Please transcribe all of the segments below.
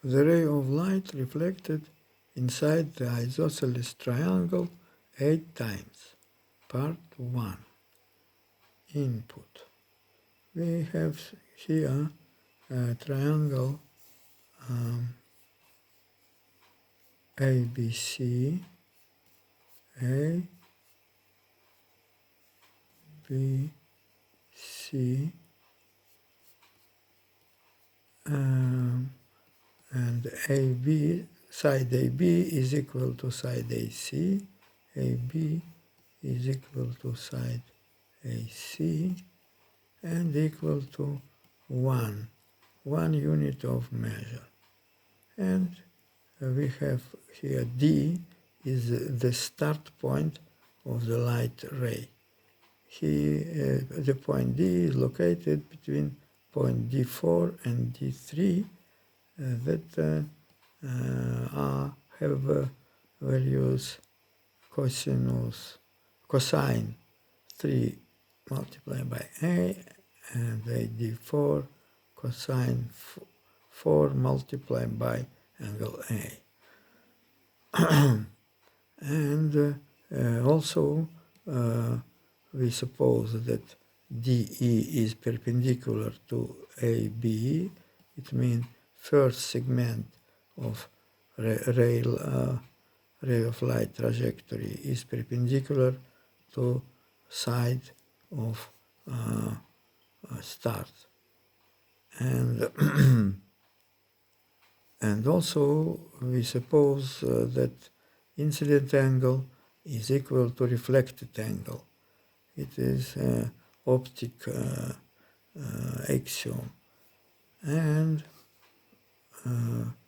the ray of light reflected inside the isosceles triangle 8 times. Part 1. Input. We have here a triangle ABC, A, B, C, and AB, side AB is equal to side AC, AB is equal to side AC, and equal to 1 unit of measure. And we have here D is the start point of the light ray. The point D is located between point D4 and D3 that have values cosine 3 multiplied by A and D4 cosine 4 multiplied by angle A. And also we suppose that DE is perpendicular to AB. It means first segment of ray of light trajectory is perpendicular to side of start. And and also we suppose that incident angle is equal to reflected angle. It is optic axiom. And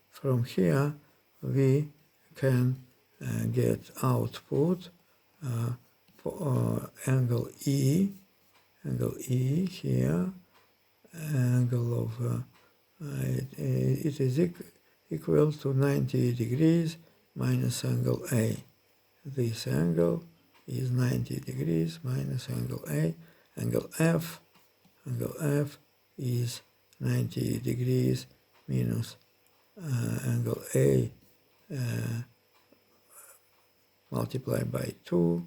from here we can get output angle E here, angle of it is equal to 90 degrees minus angle A. This angle is 90 degrees minus angle A. Angle F is 90 degrees minus angle A multiplied by 2,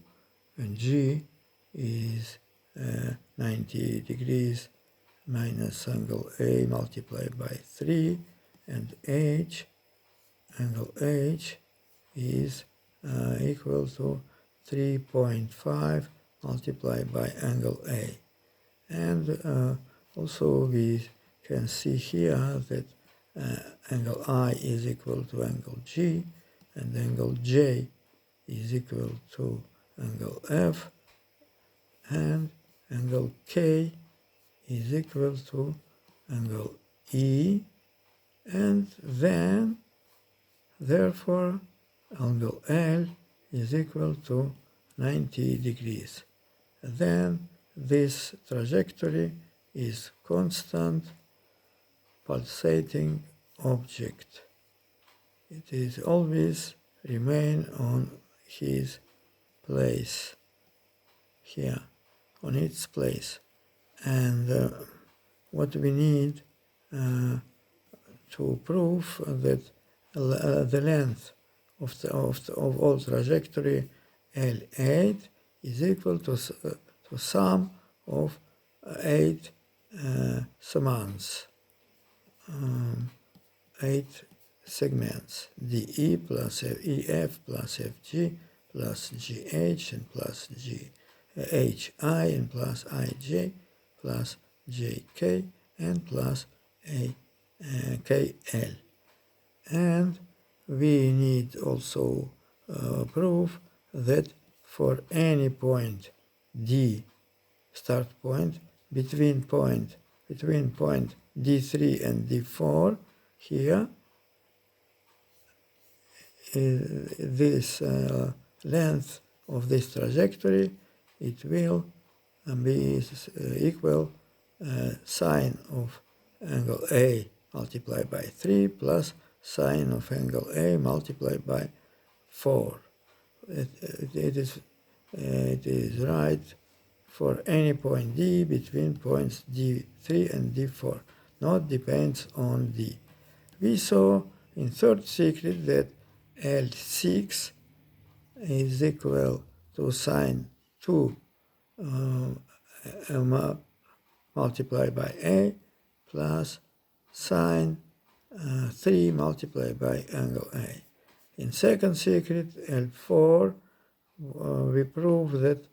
and G is 90 degrees minus angle A multiplied by 3, and angle H is equal to 3.5 multiplied by angle A. And also we can see here that angle I is equal to angle G, and angle J is equal to angle F, and angle K is equal to angle E, and then therefore angle L is equal to 90 degrees. Then this trajectory is constant pulsating object. It is always remain on his place here, on its place. And what we need to prove that the length of all trajectory L8 is equal to sum of 8 summands, 8 segments, DE plus EF plus FG plus GH and plus HI and plus IJ plus JK and plus KL. And we need also proof that for any point D, start point, between point D3 and D4 here, this length of this trajectory, it will be equal sine of angle A multiplied by 3 plus sine of angle A multiplied by 4. It is right for any point D between points D3 and D4. Not depends on D. We saw in third secret that L6 is equal to sine 2 multiplied by A plus sine 3 multiplied by angle A. In second secret, L4, we prove that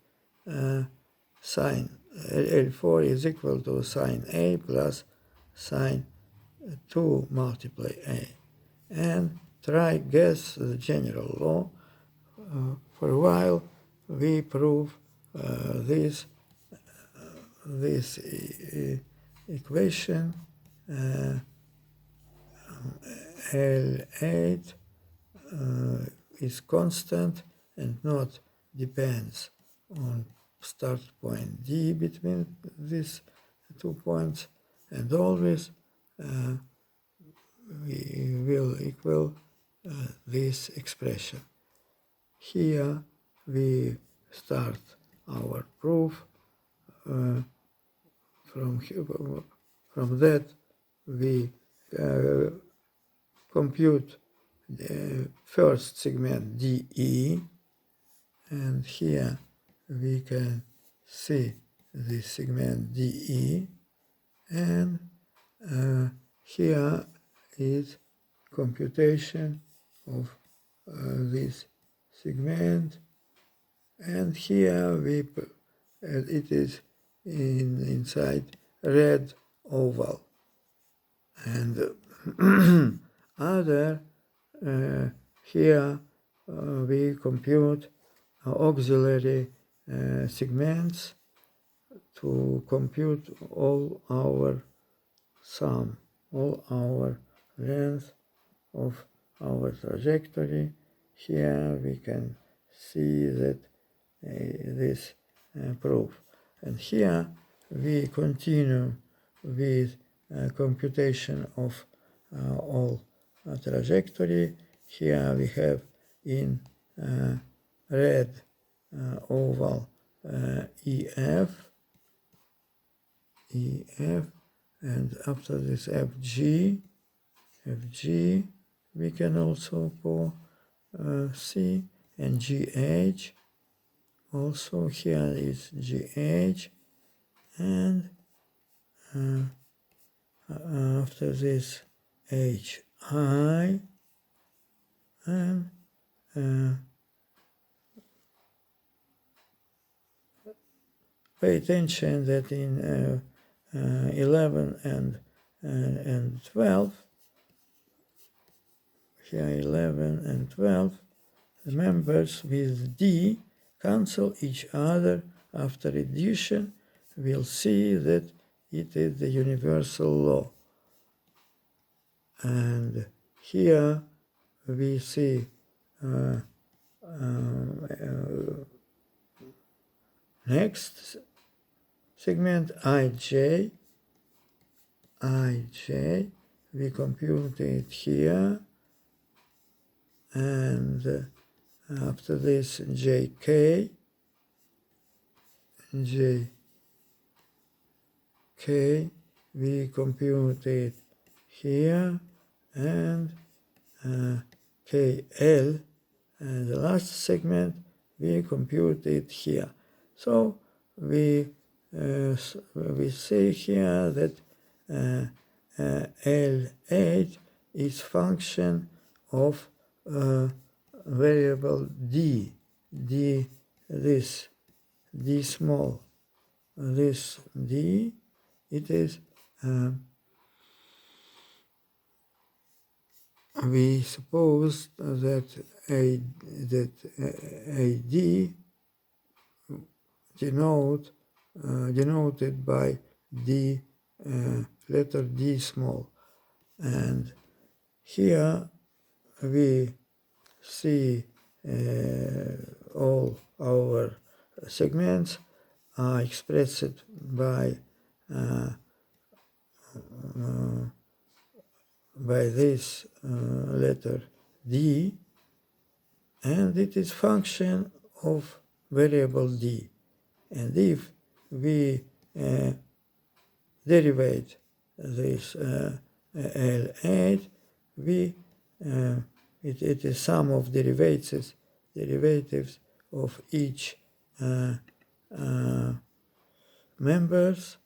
sine L4 is equal to sine A plus sine 2 multiply A. And try guess the general law. For a while, we prove this equation L8 is constant and not depends on start point D between these 2 points, and always we will equal this expression. Here we start our proof. From that we compute the first segment DE, and here we can see this segment DE, and here is computation of this segment, and here it is inside red oval, and other here we compute auxiliary segments to compute all our sum, all our length of our trajectory. Here we can see that this proof, and here we continue with computation of all trajectory. Here we have in red oval EF, and after this FG, we can also see, and GH, also here is GH, and after this HI, and pay attention that in 11 and 12, here 11 and 12, the members with D cancel each other after addition. We'll see that it is the universal law. And here we see next segment IJ, we compute it here, and after this JK, we compute it here, and KL, and the last segment we compute it here. So we say here that L8 is function of variable D, this D small, this D, it is we suppose that AD denoted by D, letter D small, and here we see all our segments are expressed by this letter D, and it is function of variable D. And if we derivate this L8, we it is sum of derivatives of each members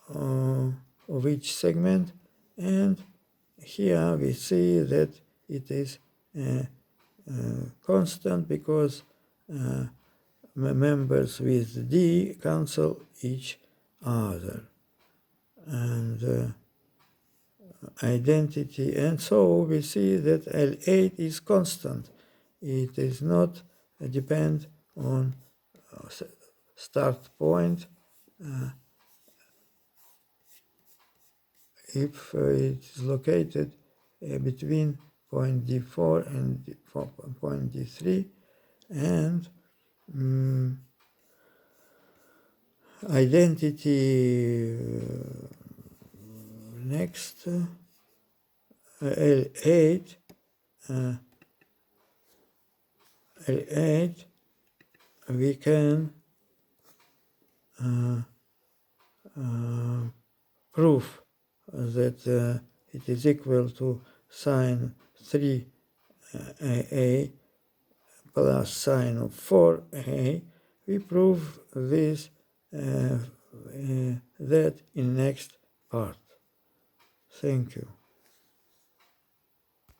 of each segment, and here we see that it is constant because members with D cancel each other, and identity, and so we see that L8 is constant. It is not depend on start point if it is located between point D4 and point D3, and identity next L8 L8 we can prove that it is equal to sine 3a plus sine of 4a. We prove this that in next part. Thank you.